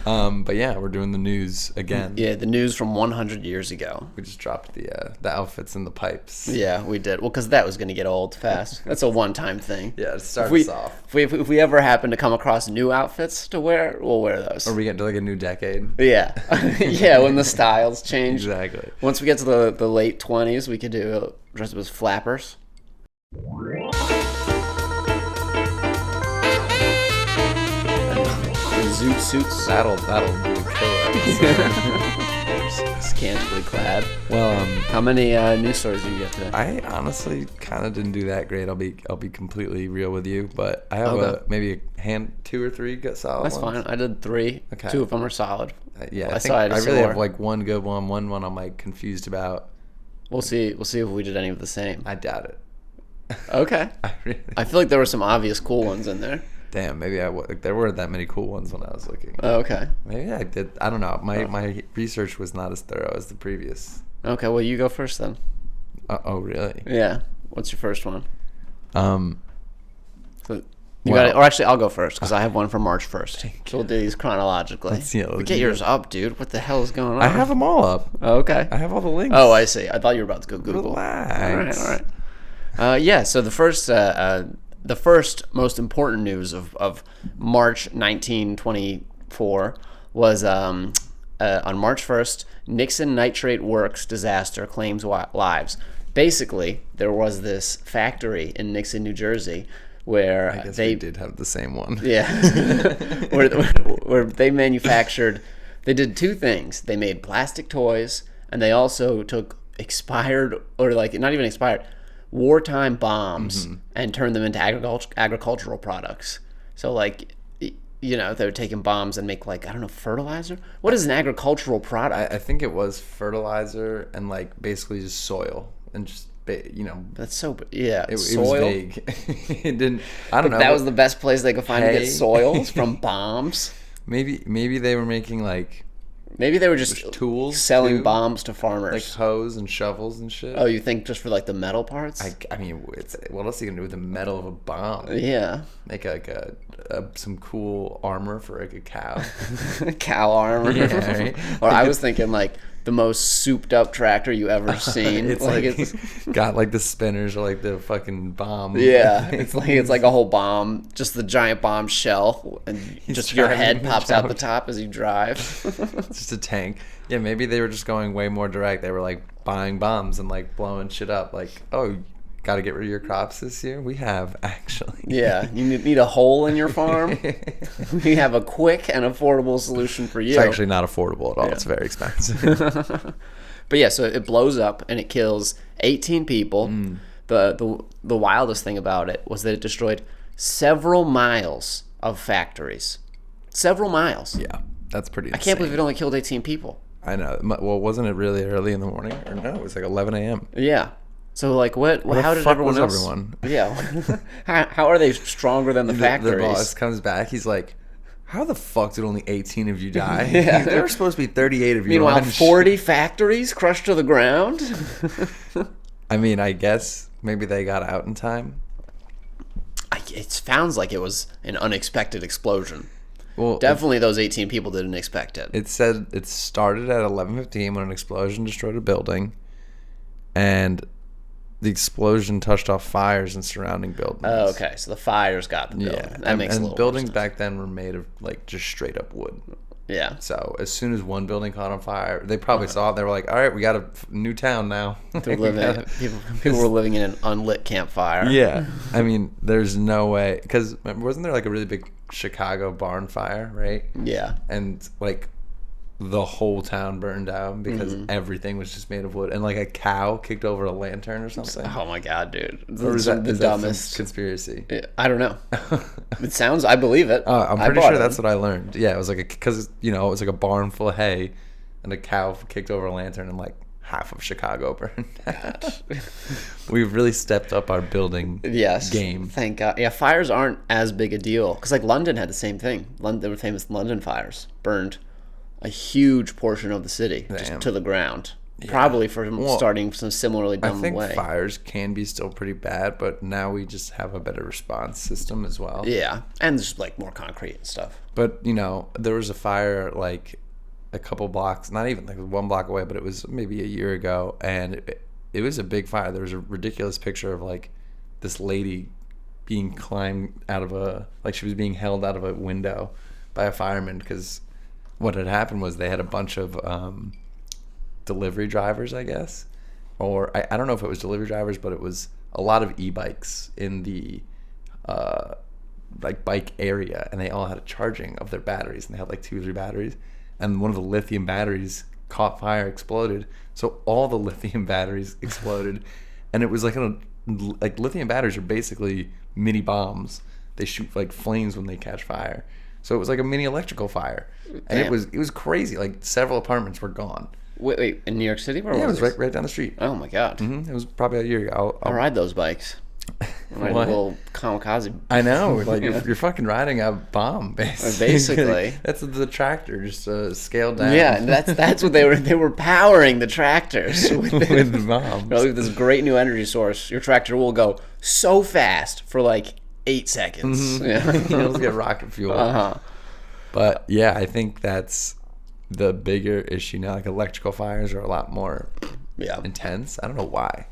But yeah, we're doing the news again. Yeah, the news from 100 years ago. We just dropped the outfits and the pipes. Yeah, we did. Well, because that was going to get old fast. That's a one-time thing. Yeah, to start If us off. if we ever happen to come across new outfits to wear, we'll wear those. Or we get to like a new decade. Yeah. Yeah, when the styles change. Exactly. Once we get to the late 20s, we could do dress up as flappers. Zoot suits. That'll be a killer. Scantily clad. Well, How many news stories did you get today? I honestly kind of didn't do that great. I'll be completely real with you, but I have Okay. maybe a two or three good solid That's ones. fine. I did 3. Okay. 2 of them are solid. Yeah, I I think saw it I as really sore. have like one good one I'm like confused about. We'll see if we did any of the same. I doubt it. Okay. I really I feel like there were some obvious cool ones in there. damn. Maybe there weren't that many cool ones when I was looking. Okay. Maybe I did. I don't know. My research was not as thorough as the previous. Okay, well, you go first then. Oh really? Yeah. What's your first one? Um. You Well- got it. Or actually, I'll go first because I have one from March 1st. So we'll do these chronologically. Get yours up, dude. What the hell is going on? I have them all up. Oh, okay. I have all the links. Oh, I see. I thought you were about to go Google. Relax. All right. Yeah. So the first most important news of March 1924 was on March 1st, Nixon Nitrate Works disaster claims lives. Basically, there was this factory in Nixon, New Jersey, where I guess they we did have the same one. yeah, where they manufactured. They did 2 things. They made plastic toys, and they also took expired, or like not even expired, wartime bombs and turned them into agricultural products. So like, they were taking bombs and make like, I don't know, fertilizer. What is an agricultural product? I think it was fertilizer and like basically just soil and just That's so yeah. it was soil. vague. It didn't. I don't know. That was the best place they could find to Hay. get soils from bombs. Maybe they were making like Maybe they were just tools selling too? bombs to farmers. like hoes and shovels and shit. Oh, you think just for like the metal parts? I mean, what else are you gonna do with the metal of a bomb? Yeah. Make like some cool armor for like a cow. Cow armor. Yeah, right? Or I was thinking like the most souped up tractor you ever seen. It's like got like the spinners or like the fucking bomb. yeah, it's like a whole bomb, just the giant bomb shell, and just your driving head the pops out the truck. top as you drive. Just a tank. Yeah, maybe they were just going way more direct. They were like buying bombs and like blowing shit up. Like, oh, got to get rid of your crops this year? We have, actually. Yeah, you need a hole in your farm. We have a quick and affordable solution for you. It's actually not affordable at all. It's very expensive. But yeah, so it blows up and it kills 18 people. The wildest thing about it was that it destroyed several miles of factories. Several miles. Yeah, that's pretty insane. I can't believe it only killed 18 people. I know. Well, wasn't it really early in the morning? Or no, it was like 11 a.m. Yeah. So like what the how did fuck everyone was else? everyone? Yeah. how are they stronger than the The factories? boss comes back. He's like, how the fuck did only 18 of you die? Yeah. There were supposed to be 38 of you. Meanwhile, on 40 factories crushed to the ground. I mean, I guess maybe they got out in time. It sounds like it was an unexpected explosion. Well, Definitely those 18 people didn't expect it. it said it started at 11:15 when an explosion destroyed a building, and the explosion touched off fires in surrounding buildings. Oh, okay. So the fires got the building. Yeah, That makes a and little buildings more back then were made of like just straight up wood. sense. Yeah. So as soon as one building caught on fire, they probably saw it. They were like, "All right, we got a new town now." People were living in an unlit campfire. Yeah, I mean, there's no way, because wasn't there like a really big Chicago barn fire, right? Yeah. And like the whole town burned down because everything was just made of wood, and like a cow kicked over a lantern or something. Oh my god, dude. Or is that the is that some dumbest. conspiracy? I don't know. It sounds. I believe it. I'm I pretty bought sure it. that's what I learned. Yeah, it was like because it was like a barn full of hay, and a cow kicked over a lantern, and like half of Chicago burned down. We've really stepped up our building Yes. game. Thank God. Yeah, fires aren't as big a deal because like London had the same thing. There were famous London fires, burned a huge portion of the city Damn. just to the ground. Probably for Well, starting some similarly I dumb think way. fires can be still pretty bad, but now we just have a better response system as well. Yeah, and there's like more concrete and stuff. But there was a fire like a couple blocks, not even like 1 block away, but it was maybe a year ago, and it was a big fire. There was a ridiculous picture of like this lady being climbed out of she was being held out of a window by a fireman, because what had happened was they had a bunch of delivery drivers, I guess, or I don't know if it was delivery drivers, but it was a lot of e-bikes in the like bike area, and they all had a charging of their batteries, and they had like 2 or 3 batteries, and one of the lithium batteries caught fire, exploded, so all the lithium batteries exploded. And it was like lithium batteries are basically mini bombs. They shoot like flames when they catch fire, so it was like a mini electrical fire. And Damn. it was crazy. Like several apartments were gone. Wait, in New York City? Where Yeah, it was was this? right down the street. Oh my god. It was probably a year ago. I ride those bikes. Ride a What? little kamikaze. I know, like Yeah. you're fucking riding a bomb, basically. Basically. That's the tractor, just scaled down. Yeah, and that's what they were powering the tractors with, with the bombs. with this great new energy source. Your tractor will go so fast for like 8 seconds. Yeah. You'll just get rocket fuel. Uh-huh. But yeah, I think that's the bigger issue now. Like electrical fires are a lot more Yeah. intense. I don't know why.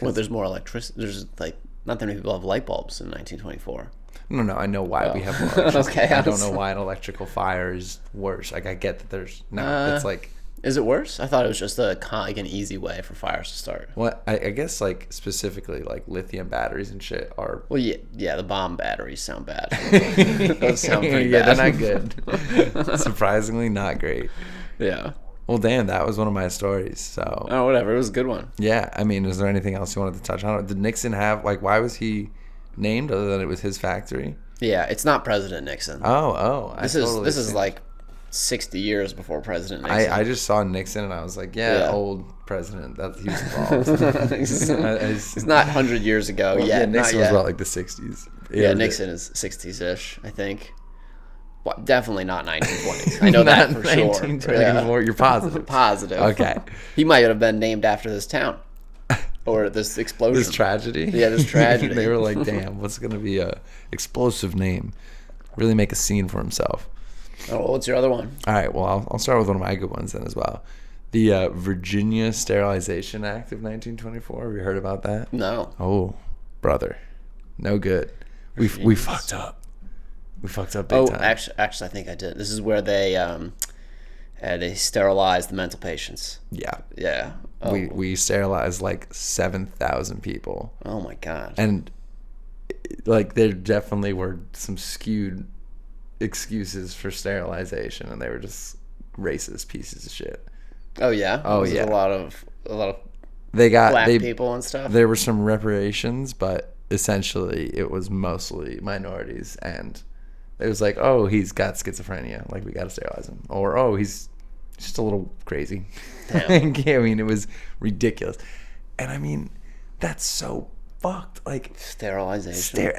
Well, there's more electricity. There's like not that many people have light bulbs in 1924. No, I know why we Oh. have more electricity. Okay, I don't know why an electrical fire is worse. Like I get that there's it's like Is it worse? I thought it was just like an easy way for fires to start. what I guess like specifically like lithium batteries and shit are Well, yeah, the bomb batteries sound bad. Those sound pretty yeah, bad. they're not good. Surprisingly not great. Yeah. Well, damn, that was one of my stories. So Oh, whatever. It was a good one. yeah, I mean, is there anything else you wanted to touch on? Did Nixon have why was he named other than it was his factory? Yeah, it's not President Nixon. Oh, This is like 60 years before President Nixon. I just saw Nixon and I was like, yeah. Old president. That he was involved. It's not 100 years ago yet. Yeah, not Nixon was yet. about like the 60s. Yeah, Nixon is 60s-ish, I think. Well, definitely not 1920s. I know that for sure. 1924. You're positive. Positive. Okay. He might have been named after this town or this explosion. This tragedy. Yeah, this tragedy. They were like, damn, what's gonna be a explosive name? Really make a scene for himself. Oh, well, what's your other one? All right, well, I'll start with one of my good ones then as well. The Virginia Sterilization Act of 1924. Have you heard about that? No. Oh, brother, no good. We fucked up. We fucked up big Oh, time. actually, I think I did. This is where they sterilized the mental patients. Yeah, Yeah. Oh, we sterilized like 7,000 people, oh my God. and like there definitely were some skewed excuses for sterilization, and they were just racist pieces of shit. Oh yeah. Oh, Was it yeah. A lot of They got black people and stuff. There were some reparations, but essentially it was mostly minorities, and it was like, oh, he's got schizophrenia, like we got to sterilize him, or oh, he's just a little crazy. Damn. I mean, it was ridiculous, and I mean, that's so fucked. Like Sterilization.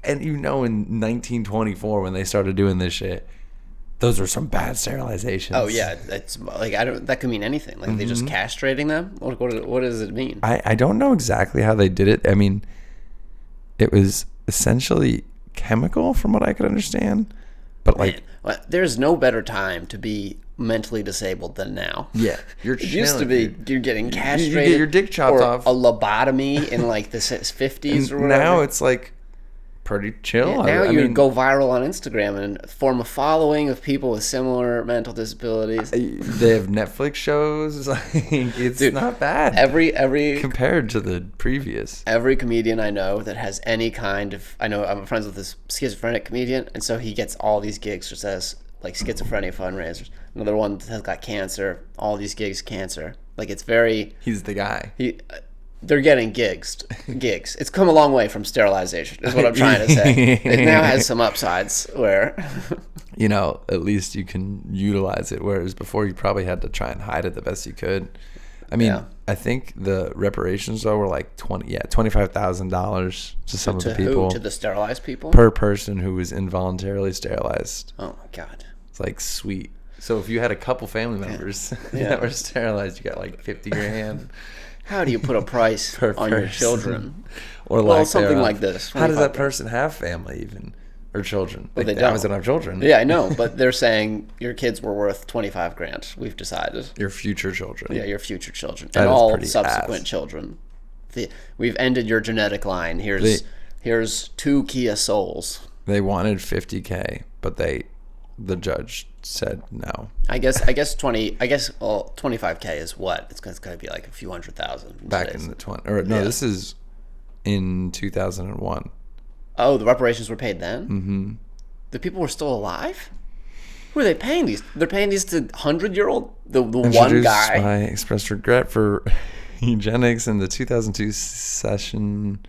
and in 1924 when they started doing this shit, those were some bad sterilizations. Oh yeah, that's like that could mean anything. Like they just castrating them. What does it mean? I don't know exactly how they did it. I mean, it was essentially chemical from what I could understand, but like, Man, well, there's no better time to be mentally disabled than now. yeah, you're It used to be you're getting castrated, get your dick chopped or off. a lobotomy in like the 50s or whatever. Now it's like pretty chill. Yeah, now you go viral on Instagram and form a following of people with similar mental disabilities. they have Netflix shows. Like, it's Dude, not bad Every compared to the previous. every comedian I know that has any kind of, I know I'm friends with this schizophrenic comedian, and so he gets all these gigs just as like schizophrenia fundraisers. Another one has got cancer, all these gigs cancer. Like it's very He's the guy. they're getting gigs. It's come a long way from sterilization, is what I'm trying to say. It now has some upsides where At least you can utilize it, whereas before you probably had to try and hide it the best you could. I mean, Yeah. I think the reparations though were like $25,000 to some of the who? people To the sterilized people? per person who was involuntarily sterilized. Oh my God. It's like sweet. So if you had a couple family members Yeah. that were sterilized, you got like 50 grand How do you put a price per on your person. children? or Well, lack something thereof. like this. How does 25 that grand. person have family even or children? Like, they the don't. Amazon have children. Yeah, I know, but they're saying your kids were worth 25 grand. We've decided. Your future children. Yeah, your future children That and is all pretty subsequent ass. children. We've ended your genetic line. Here's 2 Kia Souls. They wanted 50K, but the judge said no. I guess 25K is what? It's going to be like a few $100,000 Back today's. in the 20 or no, Yeah. this is in 2001. Oh, the reparations were paid then? Mm-hmm. The people were still alive? Who are they paying these? They're paying these to 100-year-old? The one Introduced guy? by expressed regret for eugenics in the 2002 session.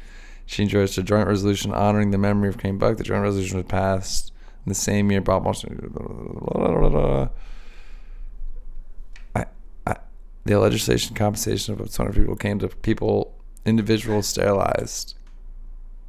She endorsed a joint resolution honoring the memory of Crane Buck. The joint resolution was passed in the same year. Bob Washington. The legislation compensation of 200 people came to individuals sterilized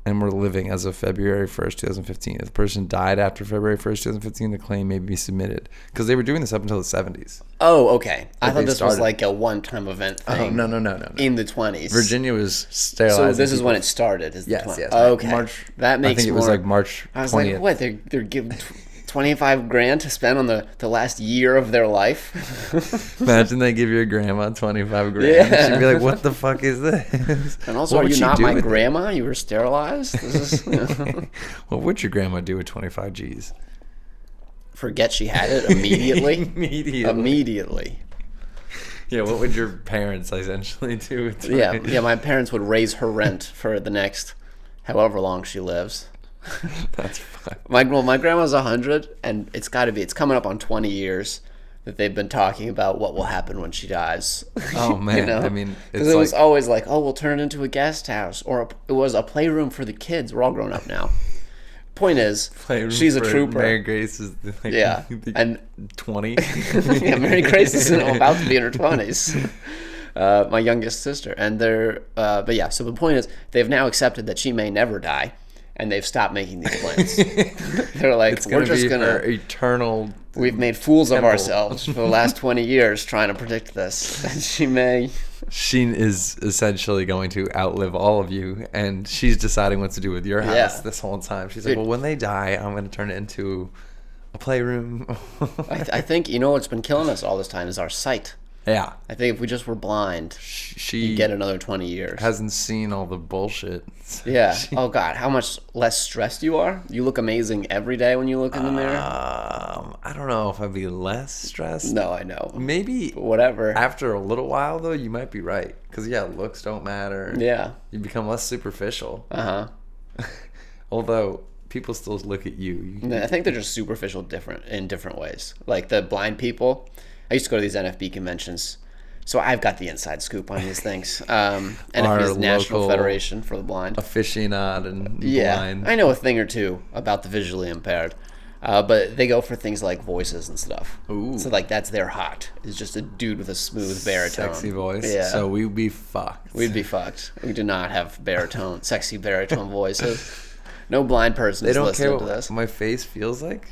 and were living as of February 1st, 2015. If the person died after February 1st, 2015, the claim may be submitted. Because they were doing this up until the 70s. Oh, okay. I thought they this was started. like a one-time event thing. Oh, no. In the 20s. Virginia was So sterilizing this is people. when it started. Is the Yes, 20s. yes. Okay. March. That makes I think it was more- like March 20th. I was like, what? They're giving 25 grand to spend on the last year of their life? Imagine they give your grandma 25 grand. Yeah. She'd be like, "What the fuck is this?" And also, What are would you she not do my with it? grandma? You were sterilized? This is, What would your grandma do with 25 G's? forget she had it immediately. Immediately. Yeah. What would your parents essentially do with 20? Yeah. My parents would raise her rent for the next however long she lives. That's fine. My grandma's 100, and it's coming up on 20 years that they've been talking about what will happen when she dies. Oh man. I mean, because it's it was like always like, oh, we'll turn it into a guest house, or it was a playroom for the kids. We're all grown up now. Point is, playroom she's a for trooper. Mary Grace is like, Yeah, and 20. yeah, Mary Grace is about to be in her 20s. My youngest sister, and but yeah. So the point is, they've now accepted that she may never die, and they've stopped making these plans. They're like, It's we're gonna just be gonna. her eternal. We've made fools of temple. ourselves for the last 20 years trying to predict this. And she may. She is essentially going to outlive all of you, and she's deciding what to do with your house Yeah. this whole time. She's Dude. like, well, when they die, I'm going to turn it into a playroom. I think, you know what's been killing us all this time is our sight. Yeah. I think if we just were blind, She you'd get another 20 years. hasn't seen all the bullshit. Yeah. Oh, God. How much less stressed you are? You look amazing every day when you look in the mirror. I don't know if I'd be less stressed. No, I know. Maybe But whatever. after a little while, though, you might be right. Because, yeah, looks don't matter. Yeah. You become less superficial. Uh-huh. Although, people still look at you. I think they're just superficial in different ways. Like the blind people. I used to go to these NFB conventions. So I've got the inside scoop on these things. NFB is the National local Federation for the Blind. Aficionado and Yeah, blind. I know a thing or two about the visually impaired, but they go for things like voices and stuff. Ooh. So like that's their hot. Is just a dude with a smooth baritone, Sexy voice. Yeah, So we'd be fucked. we'd be fucked. We do not have sexy baritone voices. No blind person They is don't listening care to what this. my face feels like.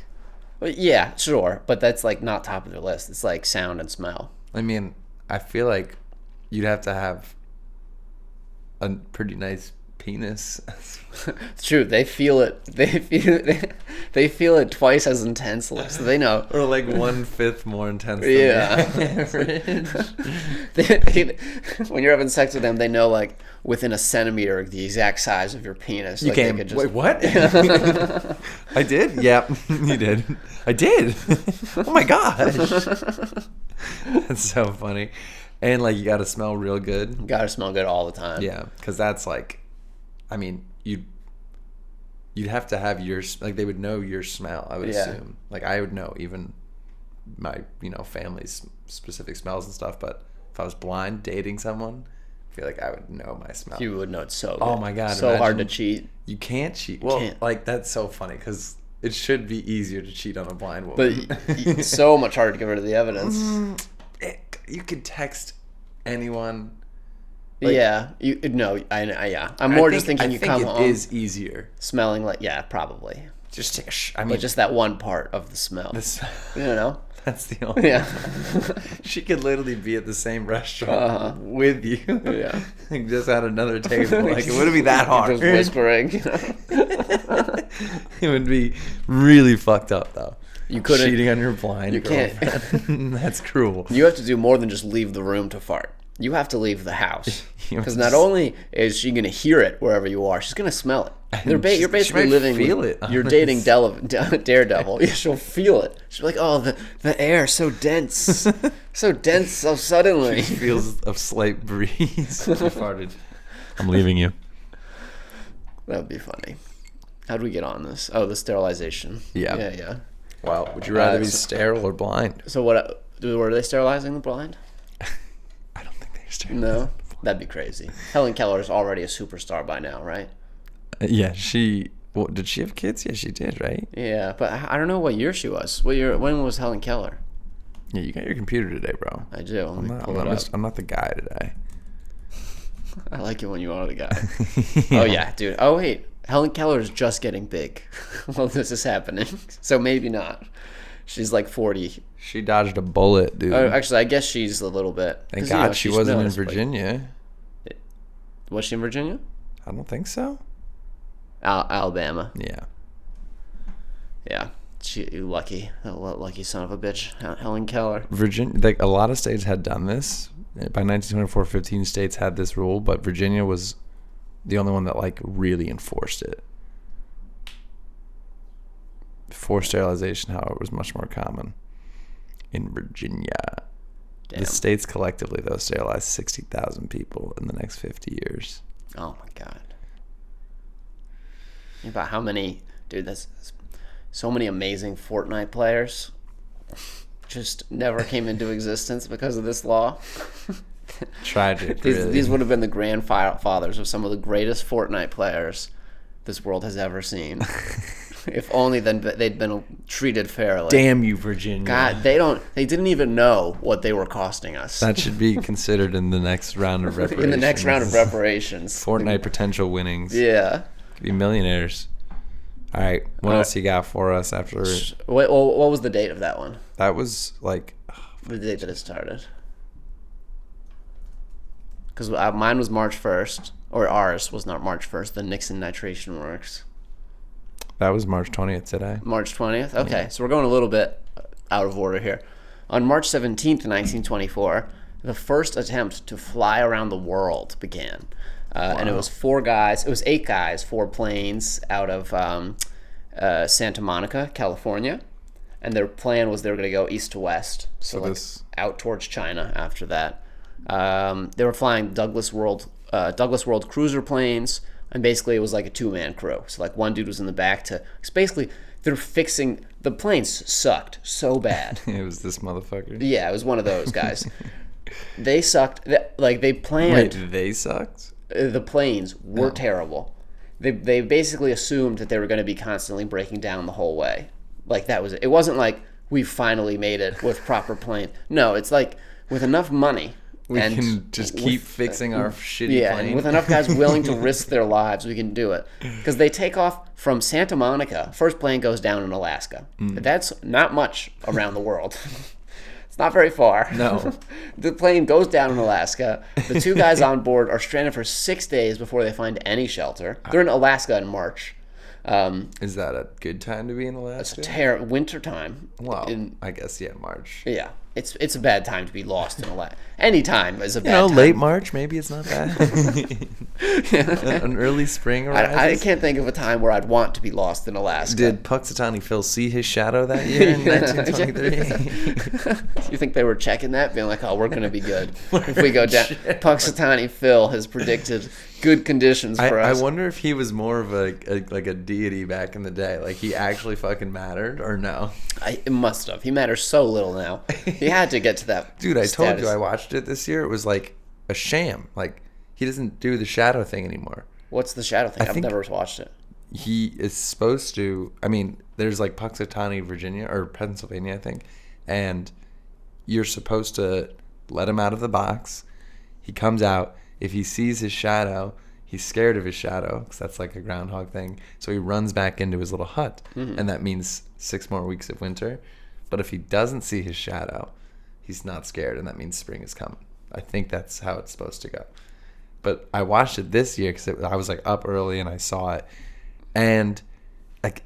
But yeah, sure, but that's like not top of their list. It's like sound and smell. I mean, I feel like you'd have to have a pretty nice penis. It's true. They feel it. They feel it twice as intensely, so they know. Or like 1/5 more intense than Yeah. the average. When you're having sex with them, they know like within a centimeter the exact size of your penis. You Like, they can't. could just- Wait, what? I did? Yeah, you did. I did. Oh my gosh. That's so funny. And like you got to smell real good. Gotta smell good all the time. Yeah, because that's like, I mean, you'd have to have your, like they would know your smell, I would Yeah. assume. Like I would know even my, family's specific smells and stuff, but if I was blind dating someone, I feel like I would know my smell. You would know it's so good. Oh my God, So hard to imagine- cheat. You can't cheat. Well, Can't. like that's so funny because it should be easier to cheat on a blind But woman. it's so much harder to get rid of the evidence. You could text anyone. Like, yeah. Yeah. I'm more just thinking I you think come it home is easier. smelling like, yeah, probably. Just take a I mean, but just that one part of the smell. this, You know? that's the only. Yeah. She could literally be at the same restaurant with you. Yeah. And just at another table. Like, it wouldn't be that hard. Just whispering. It would be really fucked up, though. You couldn't. Cheating on your blind You can't. girlfriend. That's cruel. You have to do more than just leave the room to fart. You have to leave the house. You have Because to not only is she going to hear it wherever you are, she's going to smell it. She You're basically might living. feel it, You're honestly. dating Daredevil. Yeah, she'll feel it. She'll be like, "Oh, the air so dense, so dense, so suddenly." She feels a slight breeze. I farted. I'm leaving you. That would be funny. How'd we get on this? Oh, the sterilization. Yeah. Yeah. Wow. Would you rather be so- sterile or blind? So were they sterilizing the blind? I don't think they're sterile. No, that'd be crazy. Helen Keller is already a superstar by now, right? Yeah, did she have kids? Yeah, she did, right? Yeah, but I don't know what year she was. What year? When was Helen Keller? Yeah, you got your computer today, bro. I do. Let me pull it up. I'm not the guy today. I like it when you are the guy. Oh yeah, dude. Oh wait, Helen Keller is just getting big while this is happening. So maybe not. She's like 40. She dodged a bullet, dude. Oh, actually, I guess she's a little bit. Thank 'cause, God she she's wasn't in noticed, like- Virginia. Was she in Virginia? I don't think so. Alabama. Yeah. Yeah. You lucky son of a bitch, Helen Keller. Virginia, like a lot of states had done this. By 1924, 15 states had this rule, but Virginia was the only one that like really enforced it. Forced sterilization, however, was much more common in Virginia. Damn. The states collectively, though, sterilized 60,000 people in the next 50 years. Oh my god. About how many, dude? That's so many amazing Fortnite players just never came into existence because of this law. Tragic, these, really. these would have been the grandfathers of some of the greatest Fortnite players this world has ever seen. If only then they'd been treated fairly. Damn you, Virginia. God, they didn't even know what they were costing us. That should be considered in the next round of reparations. In the next round of reparations. Fortnite potential winnings. Yeah. Could be millionaires. All right. What else you got for us after? What was the date of that one? That was like. The date that it started. Because mine was March 1st. Or ours was not March 1st. The Nixon Nitration Works. That was March 20th today. March 20th? Okay, so we're going a little bit out of order here. On March 17th, 1924, the first attempt to fly around the world began. And it was 8 guys, 4 planes out of Santa Monica, California. And their plan was they were going to go east to west, so like out towards China after that. They were flying Douglas World cruiser planes, and basically it was like a 2-man crew. So like one dude was in the back it's basically they're fixing the planes sucked so bad. It was this motherfucker. Yeah, it was one of those guys. They sucked. They planned. Wait, they sucked? The planes were terrible. They basically assumed that they were going to be constantly breaking down the whole way. Like that was it. It wasn't like we finally made it with proper plane. No, it's like with enough money. We can just keep fixing our shitty plane. And with enough guys willing to risk their lives, we can do it. Because they take off from Santa Monica. First plane goes down in Alaska. That's not much around the world. It's not very far. No. The plane goes down in Alaska. The 2 guys on board are stranded for 6 days before they find any shelter. They're in Alaska in March. Is that a good time to be in Alaska? It's winter time. Well, I guess, March. Yeah. It's a bad time to be lost in Alaska. Any time is a bad time. Late March, maybe it's not bad. An early spring arises. I can't think of a time where I'd want to be lost in Alaska. Did Puxatawny Phil see his shadow that year in 1923? You think they were checking that, being like, "Oh, we're going to be good if we go down." Puxatawny Phil has predicted good conditions for us. I wonder if he was more of a deity back in the day. Like he actually fucking mattered, or no? It must have. He matters so little now. He had to get to that. Dude, I told status. you I watched it this year. It was like a sham. Like he doesn't do the shadow thing anymore. What's the shadow thing? I've think- never watched it. He is supposed to. I mean, there's like Puxatawny, Virginia or Pennsylvania, I think, and you're supposed to let him out of the box. He comes out. If he sees his shadow, he's scared of his shadow because that's like a groundhog thing. So he runs back into his little hut, and that means 6 more weeks of winter. But if he doesn't see his shadow, he's not scared, and that means spring is coming. I think that's how it's supposed to go. But I watched it this year because I was like up early and I saw it, and like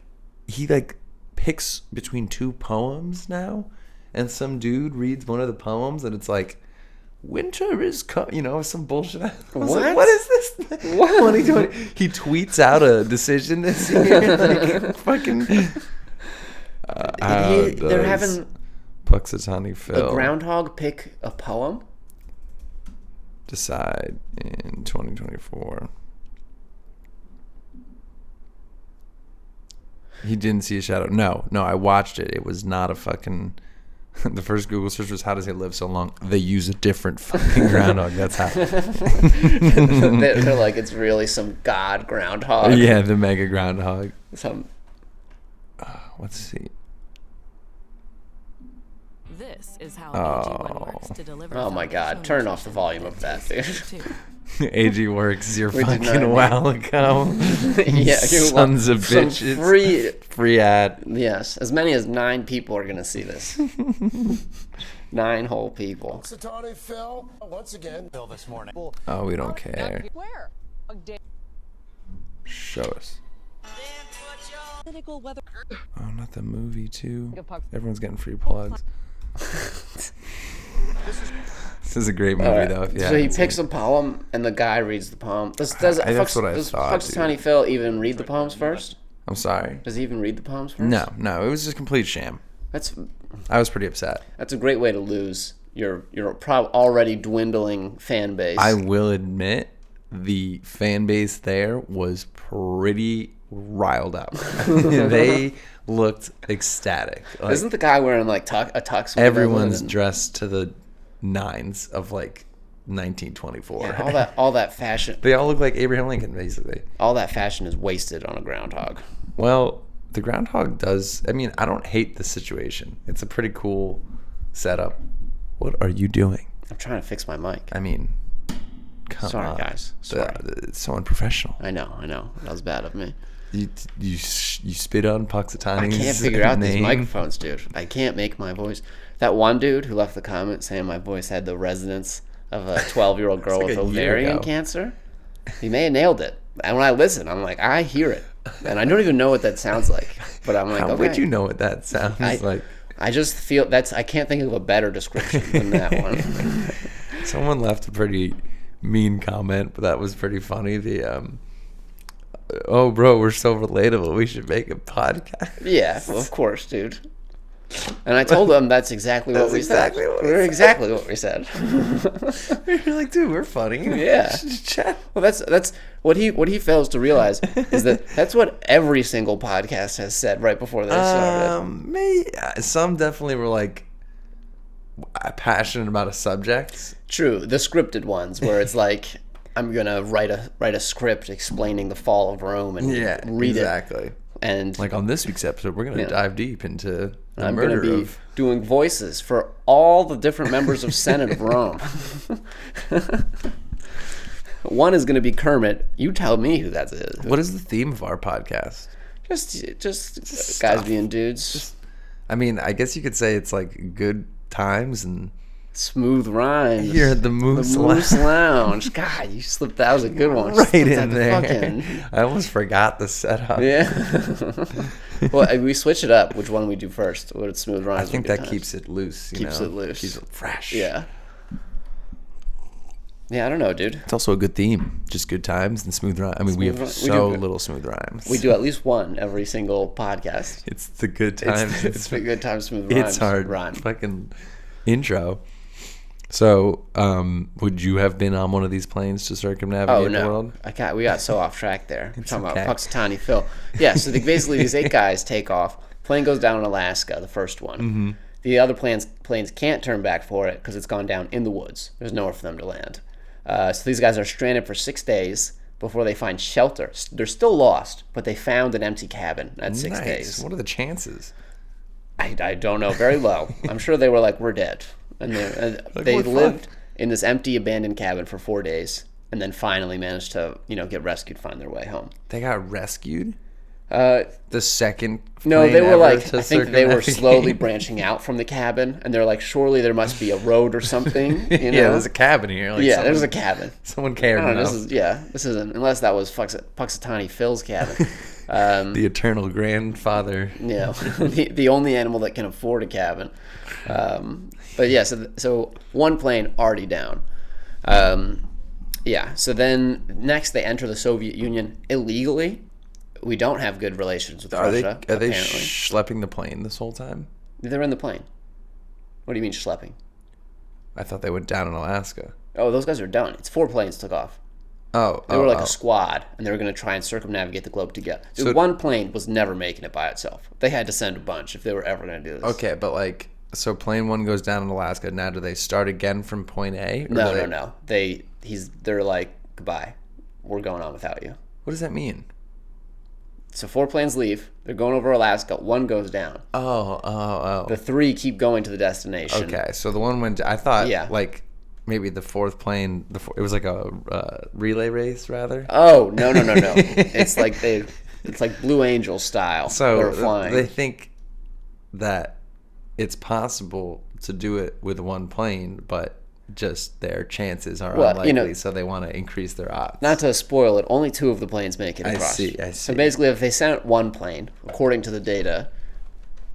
he like picks between 2 poems now, and some dude reads one of the poems and it's like, winter is some bullshit. I was like, what is this? What are you doing? He tweets out a decision this year. Like, fucking. They're having Puxatawny Phil a groundhog pick a poem. Decide in 2024. He didn't see a shadow. No, I watched it. It was not a fucking. The first Google search was, how does he live so long? They use a different fucking groundhog. That's how. They're like, it's really some god groundhog. Yeah, the mega groundhog. Let's see. This is how AG1 works to deliver. Oh my God! Turn off the volume of that, dude. AG works your We did fucking not welcome. Yeah, Sons of some bitches. Free ad. Yes, as many as 9 people are gonna see this. 9 whole people. Puxatawny Phil, once again, Phil this morning. Oh, we don't care. Where? Show us. Oh, not the movie too. Everyone's getting free plugs. This is a great movie though. If you So he haven't picks seen a poem, and the guy reads the poem. Does that's what I does thought, Puxatawny dude. Phil even read the poems first? it. I'm sorry. Does he even read the poems first? No, it was just a complete sham. That's I was pretty upset. a great way to lose your already dwindling fan base. I will admit, the fan base there was pretty riled up. They looked ecstatic. Like, Isn't the guy wearing like a tux? with everyone's everyone? dressed to the nines of like 1924. Yeah, all that fashion. They all look like Abraham Lincoln, basically. All that fashion is wasted on a groundhog. Well, the groundhog does. I mean, I don't hate the situation. It's a pretty cool setup. What are you doing? I'm trying to fix my mic. I mean, come Sorry, on. guys. Sorry. It's so unprofessional. I know. That was bad of me. You spit on Puxatawny's I can't figure out these name. microphones, dude. I can't make my voice. That one dude who left the comment saying my voice had the resonance of a 12-year-old girl like with a year ovarian ago. cancer. He may have nailed it. And when I listen, I'm like, I hear it. And I don't even know what that sounds like. But I'm like, How okay. would you know what that sounds like? I just feel I can't think of a better description than that one. Someone left a pretty mean comment, but that was pretty funny. Oh, bro, we're so relatable. We should make a podcast. Yeah, well, of course, dude. And I told them that's exactly what we said. Exactly what we said. You're like, dude, we're funny. Yeah. Chat. Well, that's what he fails to realize is that's what every single podcast has said right before they started. Some definitely were like passionate about a subject. True, the scripted ones where it's like I'm gonna write a script explaining the fall of Rome and read exactly. it. And Like on this week's episode, we're gonna dive deep into the I'm going to murder be of. doing voices for all the different members of Senate of Rome. One is going to be Kermit. You tell me who that is. What is the theme of our podcast? Just guys being dudes. I mean, I guess you could say it's like good times and Smooth rhymes. here at the Moose Lounge. God, you slipped. That was a good one. right Slipped in that there. fucking- I almost forgot the setup. Yeah. Well, we switch it up. Which one we do first? What smooth rhymes? I think or good that times? keeps it loose. Keeps it loose. Keeps it fresh. Yeah. Yeah, I don't know, dude. It's also a good theme. Just good times and smooth rhymes. I mean, we have Smooth so we do- little smooth rhymes. We do at least one every single podcast. It's the good times. It's the good time smooth rhymes. It's hard. Rhyme. Fucking intro. So, would you have been on one of these planes to circumnavigate Oh no! the world? We got so off track there. We're talking okay. about Puxatawny Phil. Yeah, so basically these 8 guys take off. Plane goes down in Alaska, the first one. Mm-hmm. The other planes can't turn back for it because it's gone down in the woods. There's nowhere for them to land. So these guys are stranded for 6 days before they find shelter. They're still lost, but they found an empty cabin at 6 Nice. days. What are the chances? I don't know, very low. I'm sure they were like, we're dead. And they we're lived in this empty, abandoned cabin for 4 days. and then finally managed to, get rescued, find their way home. They got rescued? Uh, The second no, plane they were ever like, to I think they were circumnavigate? slowly branching out from the cabin, and they're like, surely there must be a road or something, Yeah, there's a cabin here. Like Yeah, there's a someone- cabin. Someone I cared don't know, enough. this isn't, unless that was Puxatawny Phil's cabin. The eternal grandfather. Yeah, the only animal that can afford a cabin. But yeah, so one plane already down. Yeah, so then next they enter the Soviet Union illegally. We don't have good relations with Are they Russia, are they apparently. schlepping the plane this whole time? They're in the plane. What do you mean schlepping? I thought they went down in Alaska. Oh, those guys are done. It's 4 planes took off. Oh, They were like a squad, and they were going to try and circumnavigate the globe together. So- One plane was never making it by itself. They had to send a bunch if they were ever going to do this. Okay, but like, so plane one goes down in Alaska. Now, do they start again from point A? Or No, do they- no. They're like, goodbye. We're going on without you. What does that mean? So 4 planes leave. They're going over Alaska. 1 goes down. Oh. The 3 keep going to the destination. Okay, so the one went. I thought, Yeah. like, maybe the fourth plane. It was like a relay race, rather. Oh, no. It's like Blue Angel style. So they're flying. they think that it's possible to do it with one plane, but just their chances are Well, unlikely, so they want to increase their odds. Not to spoil it, only 2 of the planes make it I across. see. So basically, if they sent one plane, according to the data,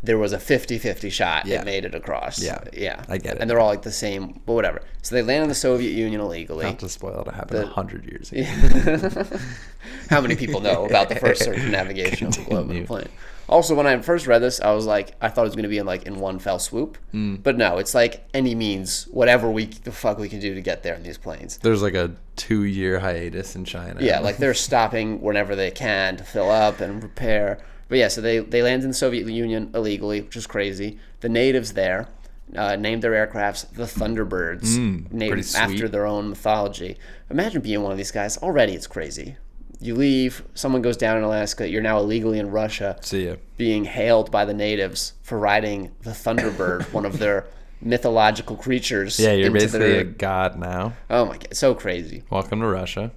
there was a 50-50 shot Yeah. it made it across. Yeah, I get it. And they're all like the same, but whatever. So they land in the Soviet Union illegally. Not to spoil it happened 100 years ago. How many people know about the first circumnavigation of the globe in a Continue. plane? Also, when I first read this, I was like, I thought it was going to be in one fell swoop. But no, it's like any means, whatever the fuck we can do to get there in these planes. There's like a 2-year hiatus in China. Yeah, like they're stopping whenever they can to fill up and repair. But yeah, so they land in the Soviet Union illegally, which is crazy. The natives there named their aircrafts the Thunderbirds, pretty named sweet. after their own mythology. Imagine being one of these guys. Already it's crazy. You leave, someone goes down in Alaska, you're now illegally in Russia, See ya. being hailed by the natives for riding the Thunderbird, one of their mythological creatures. Yeah, you're into basically their- a god now. Oh my god, so crazy. Welcome to Russia.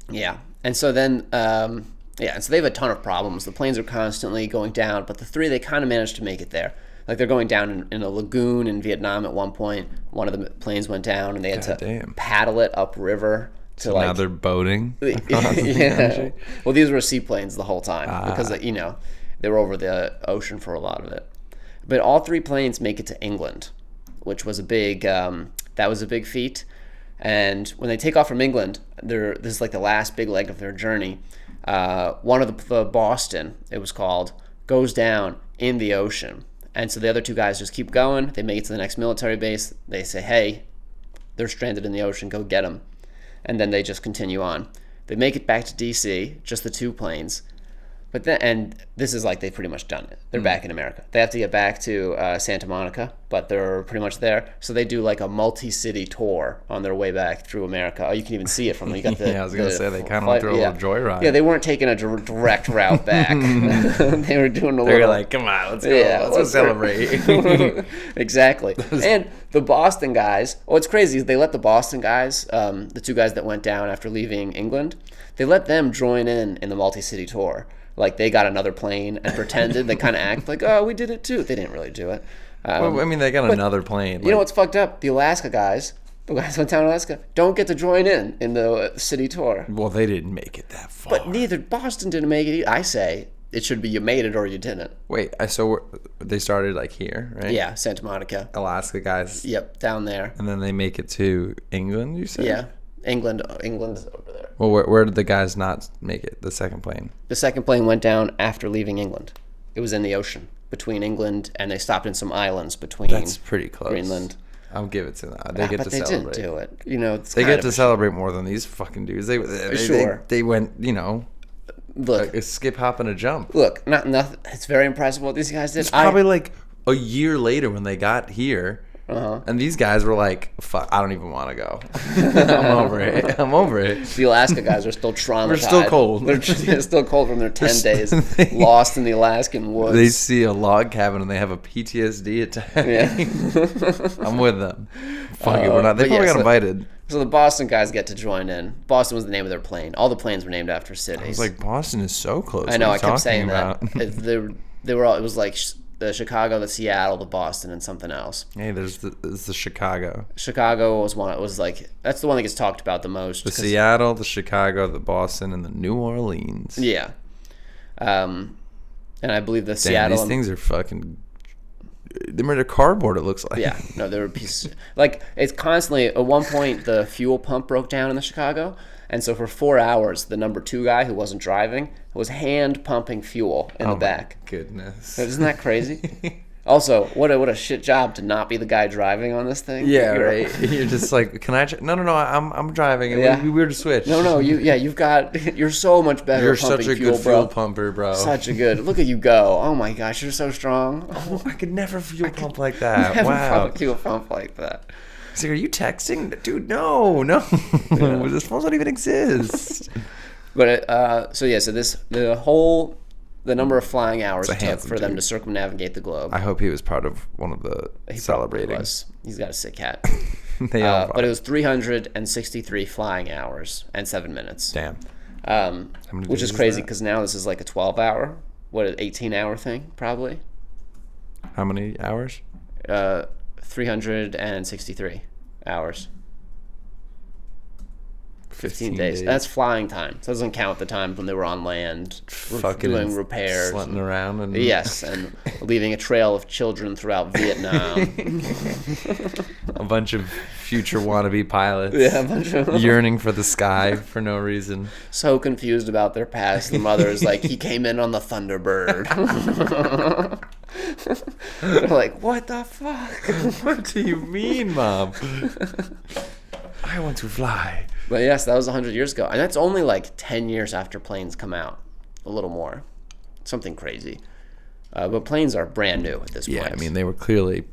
Yeah, and so then, and so they have a ton of problems. The planes are constantly going down, but the 3, they kind of managed to make it there. Like they're going down in a lagoon in Vietnam at one point. One of the planes went down, and they had to Goddamn. paddle it upriver to So now they're boating. across the yeah. country. Well, these were seaplanes the whole time Ah. because they were over the ocean for a lot of it. But all 3 planes make it to England, which was a big feat. And when they take off from England, this is like the last big leg of their journey. One of the Boston, it was called, goes down in the ocean. And so the other 2 guys just keep going. They make it to the next military base. They say, hey, they're stranded in the ocean, go get them. And then they just continue on. They make it back to DC, just the 2 planes. But then, and this is like they've pretty much done it. They're back in America. They have to get back to Santa Monica, but they're pretty much there. So they do like a multi-city tour on their way back through America. Oh, you can even see it from you got the. Yeah, I was gonna the say they kind of flight- went through a little joyride. Yeah, they weren't taking a direct route back. They were doing a They're little. like, come on, let's go. Yeah, let's go celebrate. Exactly. And the Boston guys, what's crazy is they let the Boston guys, the 2 guys that went down after leaving England, they let them join in the multi-city tour. Like they got another plane and pretended, they kind of act like, oh, we did it too. They didn't really do it. Well, I mean, they got another plane. You know what's fucked up? The Alaska guys, the guys who went down in Alaska, don't get to join in the city tour. Well, they didn't make it that far. But neither Boston didn't make it either. I say it should be you made it or you didn't. Wait, they started like here, right? Yeah, Santa Monica. Alaska guys. Yep, down there. And then they make it to England, you said? Yeah, England's over there. Well, where did the guys not make it? The second plane? The second plane went down after leaving England. It was in the ocean between England, and they stopped in some islands between That's pretty close. Greenland. I'll give it to them. They get but to they celebrate. didn't do it. It's They kind get of to a- celebrate more than these fucking dudes. They Sure. They went, Look, a skip, hop, and a jump. not nothing. It's very impressive what these guys did. It's probably like a year later when they got here. And these guys were like, "Fuck, I don't even want to go. I'm over it. I'm over it." The Alaska guys are still traumatized. We're still cold. They're still cold from their 10 days lost in the Alaskan woods. They see a log cabin and they have a PTSD attack. Yeah. I'm with them. Fuck it, we're not. They but probably yeah, got invited. So the Boston guys get to join in. Boston was the name of their plane. All the planes were named after cities. I was like, Boston is so close. I know. What I are you kept saying talking that. about? They were all. It was like the Chicago, the Seattle, the Boston, and something else. Hey, there's the Chicago. Chicago was one. It was like that's the one that gets talked about the most. The Seattle, the Chicago, the Boston, and the New Orleans. Yeah. And I believe the Damn, Seattle. these things are fucking. They're made of cardboard. It looks like. Yeah, no, there were pieces. Like it's constantly. At one point, the fuel pump broke down in the Chicago, and so for 4 hours, the number 2 guy who wasn't driving was hand pumping fuel in the back. Goodness. Isn't that crazy? Also, what a shit job to not be the guy driving on this thing. Yeah, right. You're just like, can I? No, I'm driving, and Yeah. we were to switch. No, you're so much better. You're at pumping such a fuel, good fuel bro. pumper, bro. Such a good. Look at you go. Oh my gosh, you're so strong. Oh, I could never fuel pump like that. Never Wow. pump fuel pump like that. He's like, are you texting? Dude, no. This phone don't even exist. But so the number of flying hours It's a it took handsome for them dude. to circumnavigate the globe. I hope he was part of one of the celebrating. He's got a sick cat. They all But it was 363 flying hours and 7 minutes. damn. many Which days is is crazy that? because now this is like a 12-hour, 18-hour thing probably. How many hours? 363 hours. 15 days. That's flying time. So it doesn't count the time when they were on land fucking doing repairs. slunting around and Yes, and leaving a trail of children throughout Vietnam. a bunch of future wannabe pilots Yeah, a bunch of yearning for the sky for no reason. so confused about their past. The mother is like, he came in on the Thunderbird. They're like, what the fuck? What do you mean, Mom? I want to fly. But yes, that was 100 years ago. And that's only like 10 years after planes come out. A little more. Something crazy. But planes are brand new at this point. Yeah, I mean, they were clearly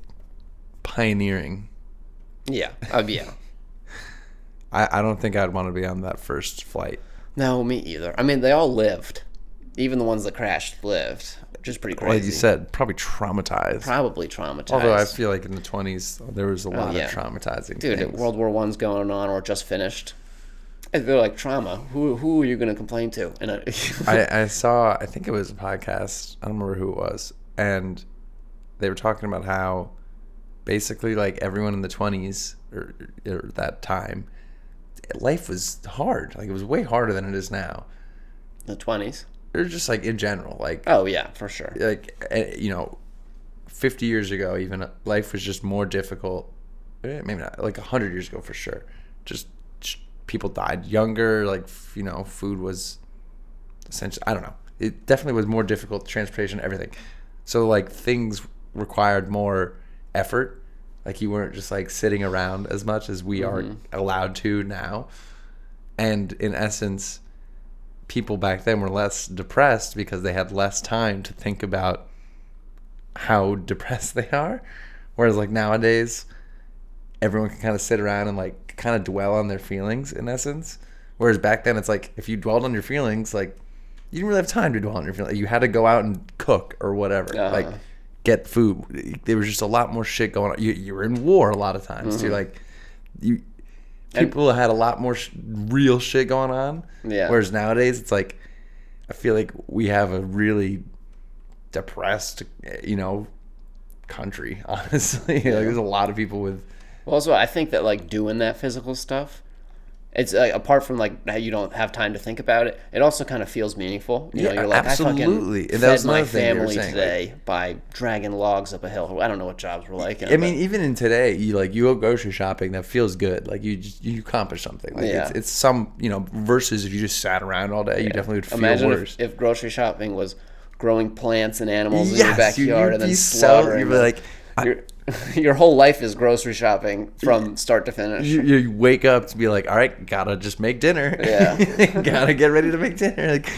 pioneering. Yeah. Yeah. I don't think I'd want to be on that first flight. No, me either. I mean, they all lived. Even the ones that crashed lived. Which is pretty crazy. Like you said, probably traumatized. Probably traumatized. Although I feel like in the 20s, there was a lot yeah. of traumatizing Dude, things. World War I's going on or just finished. I feel like trauma. Who are you going to complain to? And I saw, I think it was a podcast, I don't remember who it was, and they were talking about how basically like everyone in the 20s or that time, life was hard. Like it was way harder than it is now. the 20s. Or just like in general, like Oh, yeah, for sure. 50 years ago, even life was just more difficult. Maybe not, like 100 years ago for sure. Just people died younger. Like food was essentially, I don't know. It definitely was more difficult. Transportation, everything. So like things required more effort. Like you weren't just like sitting around as much as we are allowed to now. And in essence, people back then were less depressed because they had less time to think about how depressed they are. Whereas like nowadays, everyone can kind of sit around and like kind of dwell on their feelings in essence. Whereas back then it's like if you dwelled on your feelings, like you didn't really have time to dwell on your feelings. You had to go out and cook or whatever, like get food. There was just a lot more shit going on. You were in war a lot of times too. Like people had a lot more real shit going on. Yeah. Whereas nowadays it's like I feel like we have a really depressed, country. Honestly, like there's a lot of people with. Well, also, I think that like doing that physical stuff, it's like, apart from like how you don't have time to think about it, it also kind of feels meaningful. You know, you're like, absolutely. I And that was fucking fed my another thing you were family saying, today by dragging logs up a hill. I don't know what jobs were like. I mean, even in today, you go grocery shopping, that feels good. Like you accomplish something. Like Yeah. it's some versus if you just sat around all day, you definitely would feel imagine worse. if grocery shopping was growing plants and animals in Yes, your backyard you'd and then be slaughtering you'd be them. like, Your whole life is grocery shopping from start to finish. You wake up to be like, all right, gotta just make dinner. Yeah. Gotta get ready to make dinner like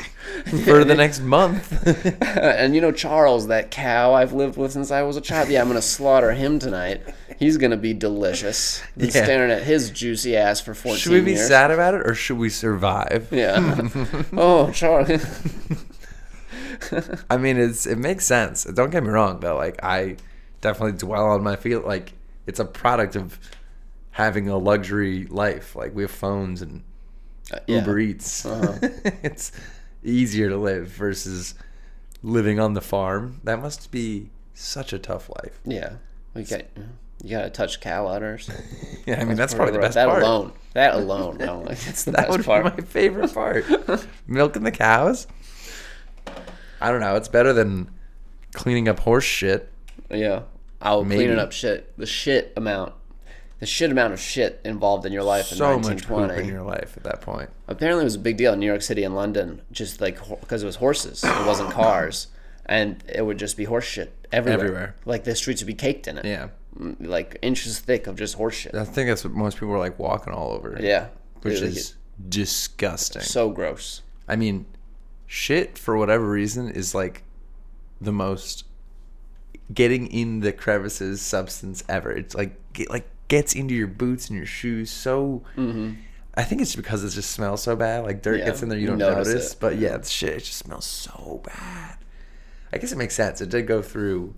for the next month. And you know Charles, that cow I've lived with since I was a child. Yeah, I'm gonna slaughter him tonight. He's gonna be delicious. Been Yeah. staring at his juicy ass for 14 years. Should we be sad about it or should we survive? Yeah. Oh, Charles. I mean, it makes sense. Don't get me wrong though. Like I definitely dwell on my feel. Like it's a product of having a luxury life. Like we have phones and Yeah. Uber Eats. It's easier to live versus living on the farm. That must be such a tough life. Yeah. You gotta touch cow udders. Yeah, I mean that's probably the best that part. That alone. No, that's the That best would part. be my favorite part. Milking the cows. I don't know. It's better than cleaning up horse shit. Yeah. I'll Maybe. cleaning up shit. The shit amount of shit involved in your life in So much 1920. poop in your life at that point. Apparently, it was a big deal in New York City and London, just like because it was horses, it wasn't cars, and it would just be horse shit everywhere. Like the streets would be caked in it. Yeah. Like inches thick of just horse shit. I think that's what most people are like walking all over. Yeah. Which Really is disgusting. so gross. I mean, shit for whatever reason is like the most getting in the crevices substance ever. It's like gets into your boots and your shoes so. I think it's because it just smells so bad. Like dirt Yeah, gets in there, you you don't notice notice. it. But yeah, it's shit. It just smells so bad. I guess it makes sense. It did go through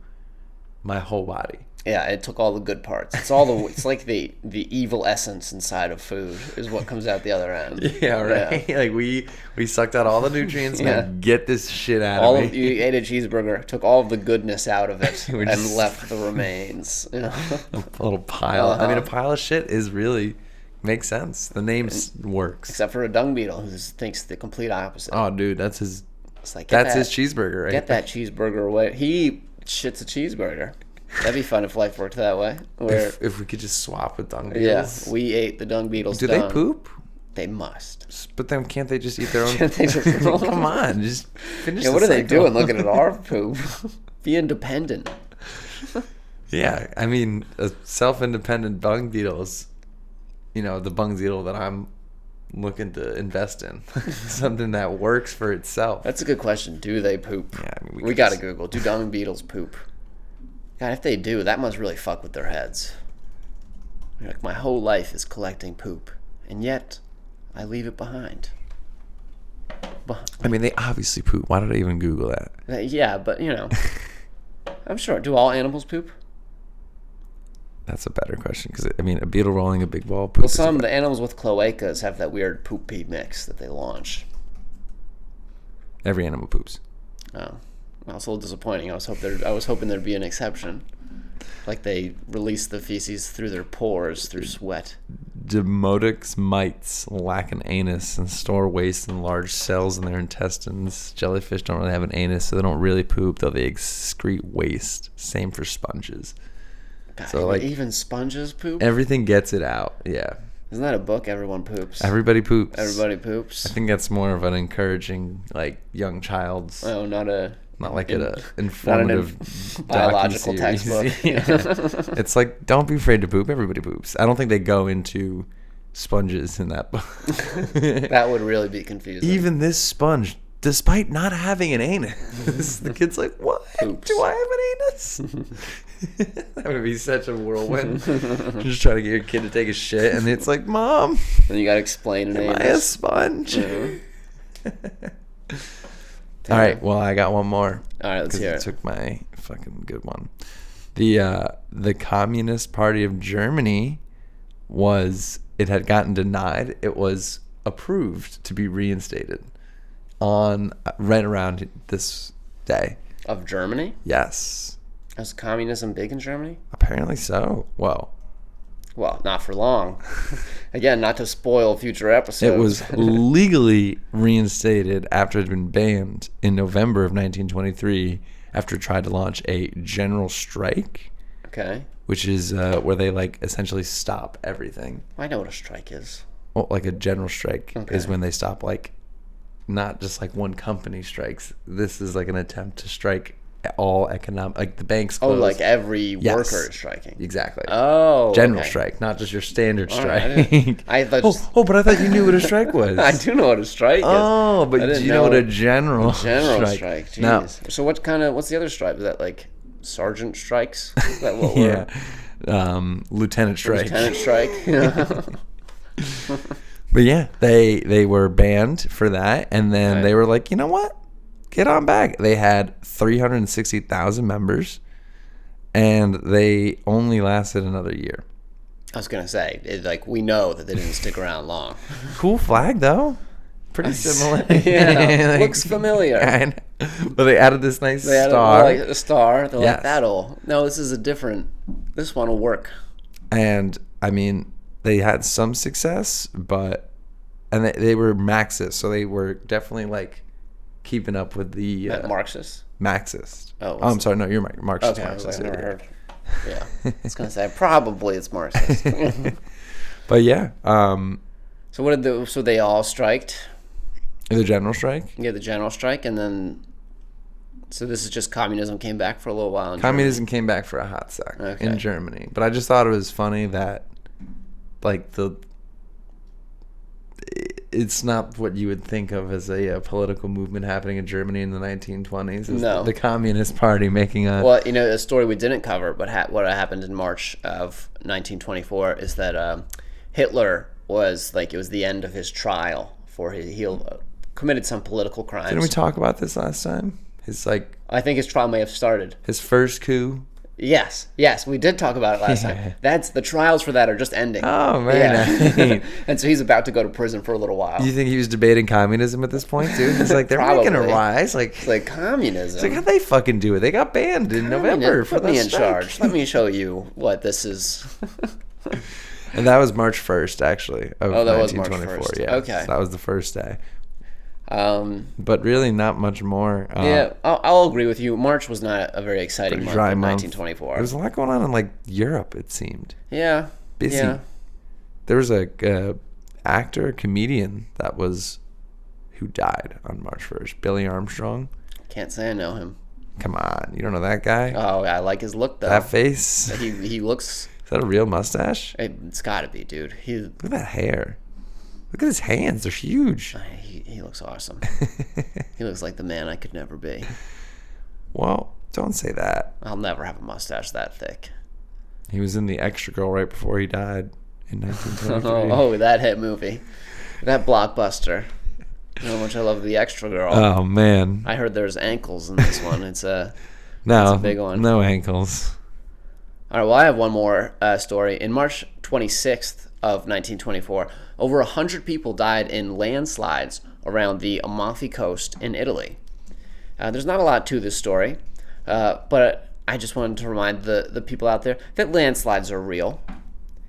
my whole body. Yeah, it took all the good parts. It's like the evil essence inside of food is what comes out the other end. Yeah, right. Like we sucked out all the nutrients. Yeah. Man, get this shit out All of of me. you ate a cheeseburger, took all of the goodness out of it, We're and just- left the remains. You know? A little pile. I mean, a Uh-huh. pile of shit is really makes sense. The name works. Except for a dung beetle who thinks the complete opposite. Oh, dude, that's his. It's like That's his cheeseburger, right? Get that cheeseburger away. He shits a cheeseburger. That'd be fun if life worked that way. Where If we could just swap with dung yeah, beetles. we ate the dung beetles. Do dung. they poop? They must. But then can't they just eat their own? Can't they just- Come on, just finish. Yeah, the what are they cycle. doing looking at our poop? Be independent. Yeah, I mean, a self-independent bung beetle is, the bung beetle that I'm looking to invest in. Something that works for itself. That's a good question. Do they poop? Yeah, I mean, we we could gotta just- Google. Do dung beetles poop? God, if they do, that must really fuck with their heads. You're like, my whole life is collecting poop, and yet I leave it behind. I mean, they obviously poop. Why did I even Google that? Yeah, but I'm sure. Do all animals poop? That's a better question because I mean, a beetle rolling a big ball. Poop Well, is a- the animals with cloacas have that weird poop pee mix that they launch. every animal poops. Oh, well, it's a little disappointing. I was hoping there'd be an exception, like they release the feces through their pores through sweat. Demodix mites lack an anus and store waste in large cells in their intestines. Jellyfish don't really have an anus, so they don't really poop, though they excrete waste. Same for sponges. God, So, like, even sponges poop. Everything gets it out. Yeah. Isn't that a book? Everyone poops. Everybody poops. Everybody poops. I think that's more of an encouraging, like, young child's, Oh, not like an an informative biological docuseries. textbook. Yeah. It's like, don't be afraid to poop. Everybody poops. I don't think they go into sponges in that book. That would really be confusing. Even this sponge, despite not having an anus, the kid's like, what? Poops. Do I have an anus? That would be such a whirlwind. Just trying to get your kid to take a shit, and it's like, Mom, Then you gotta explain an am I a anus. sponge? Mhm. All right, well, I got one more. All right, let's 'Cause hear you it. took my fucking good one. The Communist Party of Germany it had gotten denied. It was approved to be reinstated on right around this day. Of Germany? Yes, Is communism big in Germany? apparently so. Well, Well, not for long. Again, not to spoil future episodes. it was legally reinstated after it had been banned in November of 1923 after it tried to launch a general strike, Okay. which is where they like essentially stop everything. I know what a strike is. Well, like a general strike Okay. is when they stop, like, not just like one company strikes. This is like an attempt to strike all economic, like the banks Oh, closed. like every Yes. worker is striking. Exactly. Oh, General okay. strike, not just your standard All right, strike. I thought But I thought you knew what a strike was. I do know what a strike is. Oh, but I do didn't you know what a general strike? Jeez. No. So what's the other stripe? Is that like sergeant strikes? Is that what we're Yeah. Lieutenant strike. lieutenant strike? Yeah. But yeah, they were banned for that, and then Right. they were like, you know what? Get on back. They had 360,000 members, and they only lasted another year. I was gonna say, like we know that they didn't stick around long. Cool flag though. Pretty similar. Yeah, Like, looks familiar. I know. But they added this nice They had star, a star. They're Yes. like, this one will work. and I mean, they had some success, but they were Marxist, so they were definitely like keeping up with the Marxist. Marxist. Oh, I'm sorry. No, you're Marxist. Okay, I was Marxist. like, I've never yeah. heard. Yeah, I was gonna say probably it's Marxist. But yeah, So what did so they all striked? the general strike. Yeah, the general strike, and then so this is just communism came back for a little while. In Communism came back for a hot sec Okay. in Germany, but I just thought it was funny that, like it's not what you would think of as a political movement happening in Germany in the 1920s. Is No. the Communist Party making a. Well, you know, a story we didn't cover, but what happened in March of 1924 is that Hitler was like it was the end of his trial for he committed some political crimes. Didn't we talk about this last time? His I think his trial may have started. his first coup. Yes, we did talk about it last time. That's the trials for that are just ending. Oh, very nice. And so he's about to go to prison for a little while. You think he was debating communism at this point too? He's like, they're making a Probably. rise. Like, It's like communism. it's like, how'd they fucking do it? They got banned in November for Put me the in strike. charge. Let me show you what this is. And that was March 1st, actually, of Oh, that was March 1924. 1st. Yeah, Okay. so that was the first day. Um, But really, not much more. yeah, I'll agree with you. March was not a very exciting month dry in month. 1924. There was a lot going on in like Europe. It seemed Yeah. busy. Yeah. There was a actor, comedian who died on March 1st. Billy Armstrong. Can't say I know him. Come on, you don't know that guy? Oh, I like his look though. That face? He looks. Is that a real mustache? It's got to be, dude. Look at that hair. Look at his hands. They're huge. He looks awesome. He looks like the man I could never be. Well, don't say that. I'll never have a mustache that thick. He was in The Extra Girl right before he died in 1923. Oh, that hit movie, that blockbuster. You know how much I love The Extra Girl. Oh, man. I heard there's ankles in this one. It's a No, a big one. no ankles. All right, well, I have one more story. In March 26th of 1924, over 100 people died in landslides around the Amalfi Coast in Italy. There's not a lot to this story, but I just wanted to remind the people out there that landslides are real.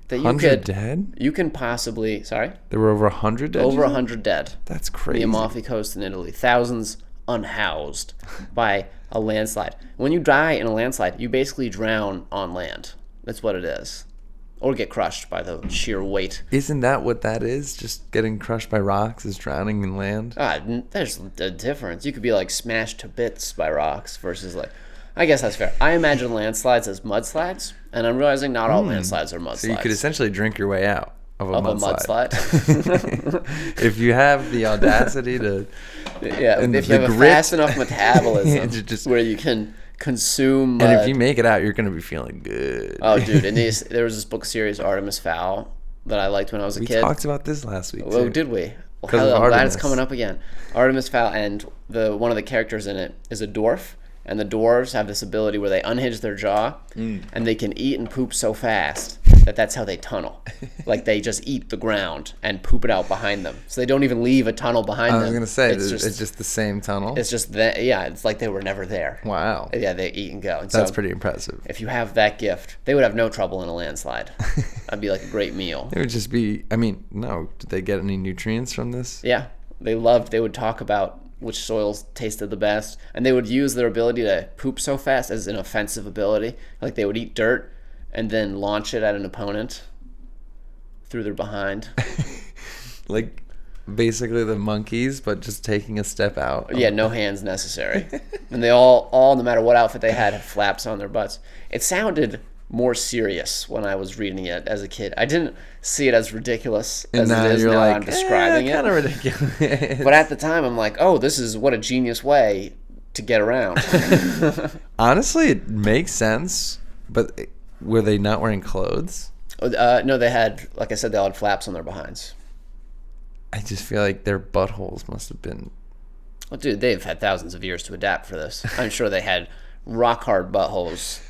That you 100 dead? You can possibly, sorry? There were over 100 dead? Over 100 dead. That's The crazy. Amalfi Coast in Italy. Thousands unhoused by a landslide. When you die in a landslide, you basically drown on land. That's what it is. Or get crushed by the sheer weight. Isn't that what that is? Just getting crushed by rocks is drowning in land? There's a difference. You could be like smashed to bits by rocks versus like... I guess that's fair. I imagine landslides as mudslides, and I'm realizing not all landslides are mudslides. So you could essentially drink your way out of a of a mudslide. mudslide. If you have the audacity to... Yeah, And if you the have a grit. fast enough metabolism Just- where you can consume mud. And if you make it out, you're going to be feeling good. Oh, dude, and there was this book series, Artemis Fowl, that I liked when I was a We kid. talked about this last week, Oh, too. did we? Well, 'Cause of hell, I'm glad it's Artemis. coming up again. Artemis Fowl, and one of the characters in it is a dwarf, and the dwarves have this ability where they unhinge their jaw, and they can eat and poop so fast that's how they tunnel. Like, they just eat the ground and poop it out behind them. So they don't even leave a tunnel behind I them. was going to say, it's it's just the same tunnel. It's just that, yeah, it's like they were never there. Wow. Yeah, they eat and go. And That's so, pretty impressive. if you have that gift, they would have no trouble in a landslide. That'd be like a great meal. It would just be, I mean, no. Did they get any nutrients from this? Yeah, they would talk about which soils tasted the best, and they would use their ability to poop so fast as an offensive ability. Like, they would eat dirt and then launch it at an opponent through their behind. Like basically the monkeys, but just taking a step out. Yeah, no hands necessary. And they all, no matter what outfit they had flaps on their butts. It sounded more serious when I was reading it as a kid. I didn't see it as ridiculous as now it is you're now like, I'm describing it. kind of ridiculous. But at the time, I'm like, oh, this is what a genius way to get around. Honestly, it makes sense, but were they not wearing clothes? No, they had, like I said, they all had flaps on their behinds. I just feel like their buttholes must have been. Well, dude, they've had thousands of years to adapt for this. I'm sure they had rock hard buttholes,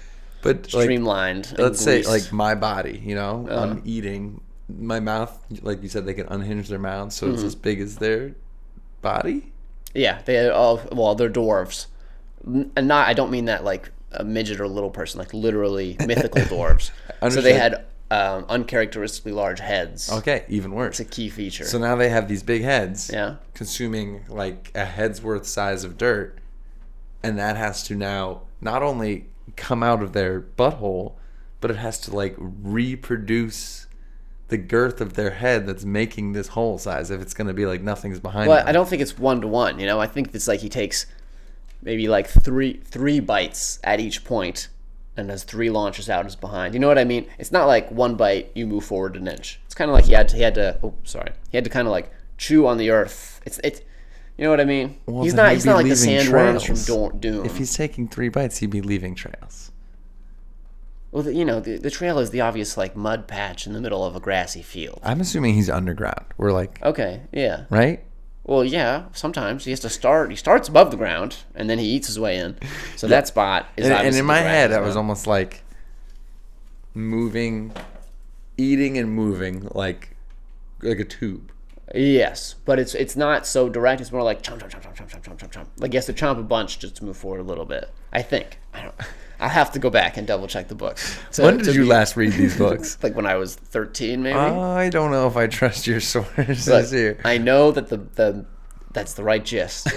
But like, streamlined. And let's say greased. like my body, I'm eating, my mouth, like you said, they can unhinge their mouths, so it's as big as their body. Yeah, they all. Well, they're dwarves, and not. I don't mean that like a midget or little person, like literally mythical dwarves. So they had uncharacteristically large heads. Okay, even worse. It's a key feature. So now they have these big heads, Yeah. consuming like a head's worth size of dirt, and that has to now not only come out of their butthole, but it has to like reproduce the girth of their head that's making this hole size. If it's going to be like nothing's behind. Well, them. I don't think it's 1-to-1. I think it's like he takes maybe like three bites at each point, and has 3 launches out his behind. You know what I mean? It's not like one bite you move forward an inch. It's kind of like he had to. Oh, sorry. He had to kind of like chew on the earth. It's. You know what I mean? Well, He's then not. he'd He's be not like the leaving sandworms trails. from Doom. If he's taking 3 bites, he'd be leaving trails. Well, the trail is the obvious like mud patch in the middle of a grassy field. I'm assuming he's underground. We're like, Okay, yeah. right? Well, yeah. Sometimes he has to start. He starts above the ground and then he eats his way in. So that spot is And obviously in my the grass head, as I was well. almost like moving, eating and moving like a tube. Yes, but it's not so direct. It's more like chomp, chomp, chomp, chomp, chomp, chomp, chomp, chomp, chomp. Like he has to chomp a bunch just to move forward a little bit. I think. I don't. I have to go back and double check the books. When did you last read these books? Like when I was 13, maybe. I don't know if I trust your sources But here. I know that that's the right gist.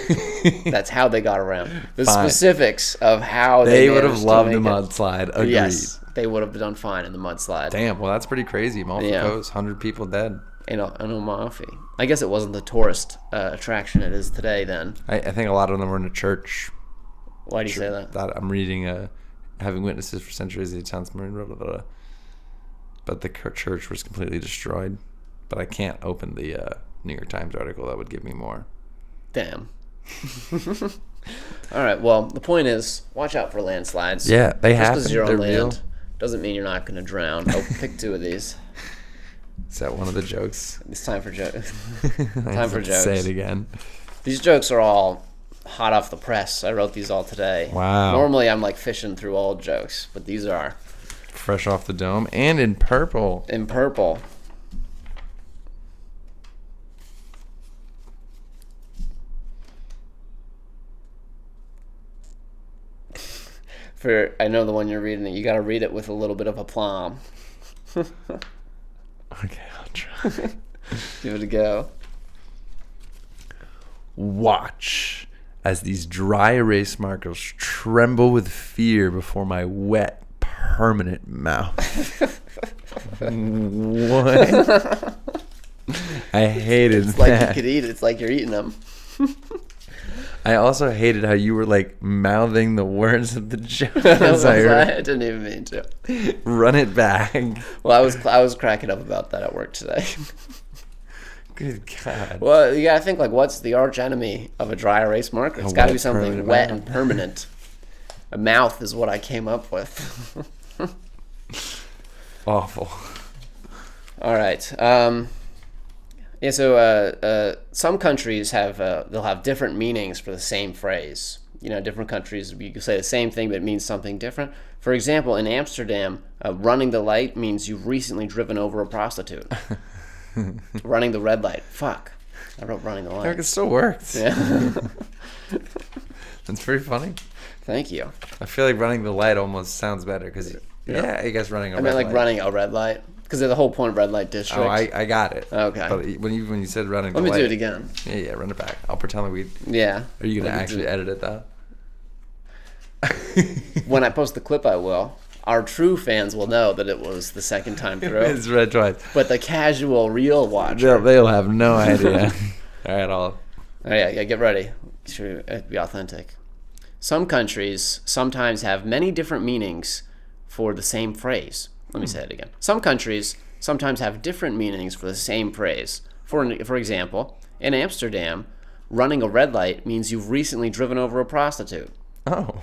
That's how they got around. The Fine. specifics of how They would have managed to loved a make it- mudslide. Agreed. Yes, they would have done fine in the mudslide. Damn. Well, that's pretty crazy. Amalfi Yeah. Coast, 100 people dead. In Amalfi. I guess it wasn't the tourist attraction it is today. Then I think a lot of them were in a church. why do you say that? That I'm reading Having Witnesses for Centuries, the Italian Submarine, blah, blah, blah. But the church was completely destroyed. But I can't open the New York Times article. That would give me more. Damn. All right. Well, the point is, watch out for landslides. Yeah, they Just happen. because you're They're on real. land doesn't mean you're not going to drown. Oh, pick 2 of these. Is that one of the jokes? It's time for jokes. I Time for have to Say jokes. it again. These jokes are all hot off the press. I wrote these all today. Wow. Normally, I'm like fishing through old jokes, but these are Fresh off the dome and in purple. in purple. I know the one you're reading. You got to read it with a little bit of aplomb. Okay, I'll try. Give it a go. Watch as these dry erase markers tremble with fear before my wet, permanent mouth. What? I hated It's like you that. could eat it. It's like you're eating them. I also hated how you were like mouthing the words of the joke. I as I heard. didn't even mean to. Run it back. Well, I was cracking up about that at work today. Good God. Well, you gotta think like, what's the arch enemy of a dry erase marker? It's got to wet, be something permanent wet mouth. and permanent. A mouth is what I came up with. Awful. All right. Yeah. So some countries have they'll have different meanings for the same phrase. Different countries you can say the same thing, but it means something different. For example, in Amsterdam, running the light means you've recently driven over a prostitute. Running the red light. Fuck. I wrote running the light. It still worked. Yeah. That's pretty funny. Thank you. I feel like running the light almost sounds better because, yeah, I guess running a I red meant like light. running a red light because the whole point of red light district. Oh, I got it. Okay. But when you said running Let the me light. do it again. Yeah, run it back. I'll pretend like we. Yeah. Are you going to Let me actually do it. edit it though? When I post the clip, I will. Our true fans will know that it was the second time through. It's read twice. But the casual real watcher. They'll have no idea. All right, Oh, yeah, get ready. Should be authentic. Some countries sometimes have many different meanings for the same phrase. Let me say it again. Some countries sometimes have different meanings for the same phrase. For example, in Amsterdam, running a red light means you've recently driven over a prostitute. Oh.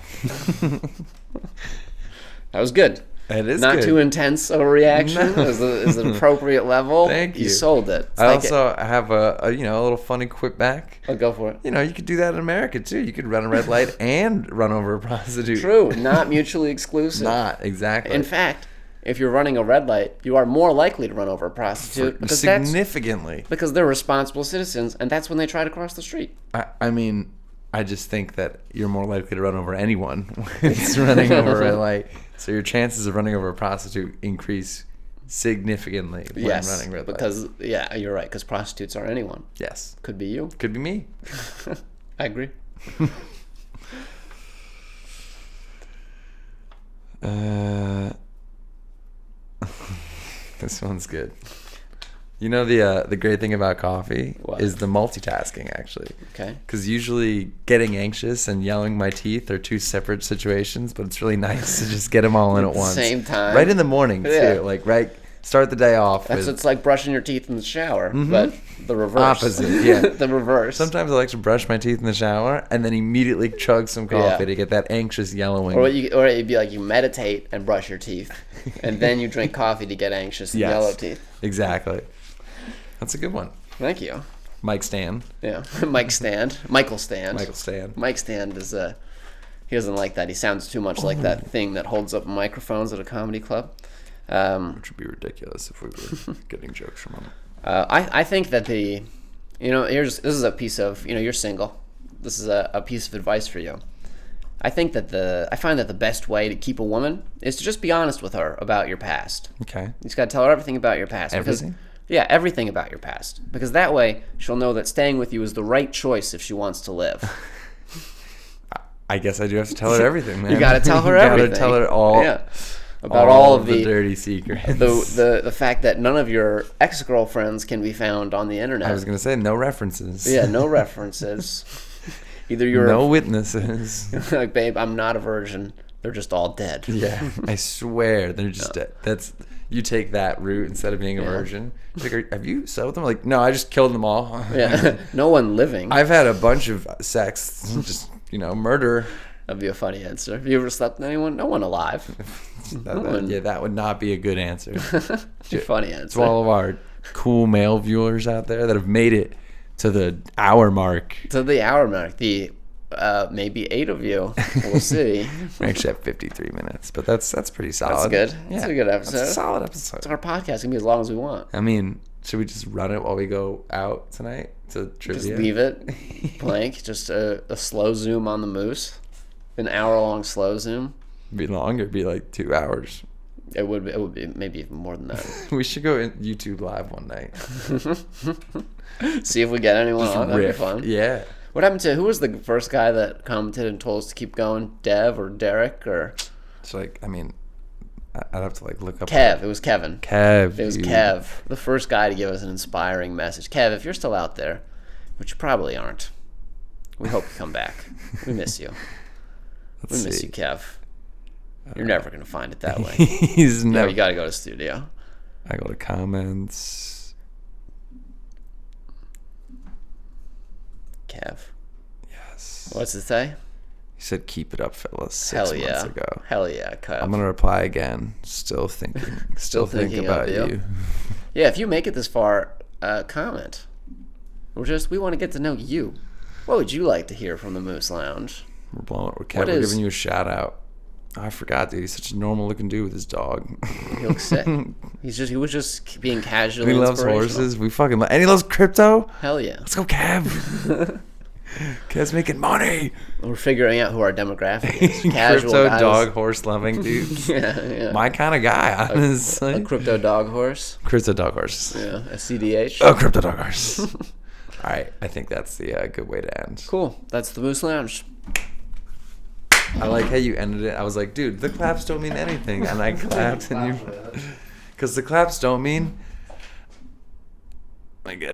That was good. It is Not good. too intense of a reaction. No. Is an appropriate level. Thank you. You sold it. It's I like also have a little funny quip back. I'll go for it. You could do that in America too. You could run a red light and run over a prostitute. True. Not mutually exclusive. Not exactly. In fact, if you're running a red light, you are more likely to run over a prostitute because significantly. because they're responsible citizens, and that's when they try to cross the street. I mean, I just think that you're more likely to run over anyone when it's running over a light. So your chances of running over a prostitute increase significantly when running red lights. Because you're right. Because prostitutes are anyone. Yes, Could be you. could be me. I agree. This one's good. You know the great thing about coffee What? is the multitasking, actually. Okay. Because usually getting anxious and yelling my teeth are two separate situations, but it's really nice to just get them all in at once. Same time. Right in the morning, too. Yeah. Like, start the day off That's with... it's like brushing your teeth in the shower, but the reverse. Opposite, yeah. The reverse. Sometimes I like to brush my teeth in the shower and then immediately chug some coffee Yeah. to get that anxious yellowing. Or it'd be like you meditate and brush your teeth, and then you drink coffee to get anxious and Yes. yellow teeth. Exactly. That's a good one. Thank you. Mike Stan. Yeah, Michael Stand. Michael Stan. Mike Stand is he doesn't like that. He sounds too much like that thing that holds up microphones at a comedy club. Which would be ridiculous if we were getting jokes from him. I think that this is a piece of, you're single. This is a piece of advice for you. I find that the best way to keep a woman is to just be honest with her about your past. Okay. You just got to tell her everything about your past. Everything? Yeah, everything about your past. Because that way she'll know that staying with you is the right choice if she wants to live. I guess I do have to tell her everything, man. You got to tell her You everything. Gotta tell her all. Yeah. About all of the dirty secrets. the fact that none of your ex-girlfriends can be found on the internet. I was gonna say no references. Yeah, no references. Either you're no witnesses. like, babe, I'm not a virgin. They're just all dead. Yeah, I swear they're just dead. You take that route instead of being a virgin. She's like, have you slept with them? Like, no, I just killed them all. Yeah, no one living. I've had a bunch of sex, just murder. That'd be a funny answer. Have you ever slept with anyone? No one alive. That would not be a good answer. Funny answer. To all of our cool male viewers out there that have made it to the hour mark. To the hour mark. The maybe 8 of you. We'll see. We actually have 53 minutes, but that's pretty solid. That's good. That's a good episode. That's a solid episode. Our podcast can be as long as we want. I mean, should we just run it while we go out tonight to trivia? Just leave it blank. Just a slow zoom on the moose. An hour-long slow zoom. It'd be longer. It'd be like 2 hours. It would be maybe even more than that. We should go in YouTube live one night. See if we get anyone on. That'd be fun. Yeah. What happened to, who was the first guy that commented and told us to keep going? Dev or Derek or It's like, I mean, I'd have to look up. Kev? It was Kevin. Kev. It was dude. Kev, the first guy to give us an inspiring message. Kev, if you're still out there, which you probably aren't, we hope you come back. We miss you. We miss you, Kev. You're never going to find it that way. He's never. You got to go to studio. I go to comments. Kev. Yes. What's it say? He said, "Keep it up, fellas." 6 Hell yeah. months ago. Hell yeah, Kev. I'm gonna reply again. Still thinking. Still thinking thinking of about you. you. Yeah, if you make it this far, comment. We want to get to know you. What would you like to hear from the Moose Lounge? We're blowing. What We're is- giving you a shout out. Oh, I forgot, dude. He's such a normal looking dude with his dog. He looks sick. He was just being casually He loves inspirational. horses. We fucking and he loves crypto. Hell yeah. Let's go, Kev. Kev's making money. We're figuring out who our demographic is. Casual Crypto guys. dog horse loving dude. Yeah. My kind of guy, honestly. A crypto dog horse. Crypto dog horse. Yeah. A CDH. Oh, crypto dog horse. All right, I think that's the good way to end. Cool. That's the Moose Lounge. I like how you ended it. I was like, dude, the claps don't mean anything, and I clapped, and you, because the claps don't mean. I get.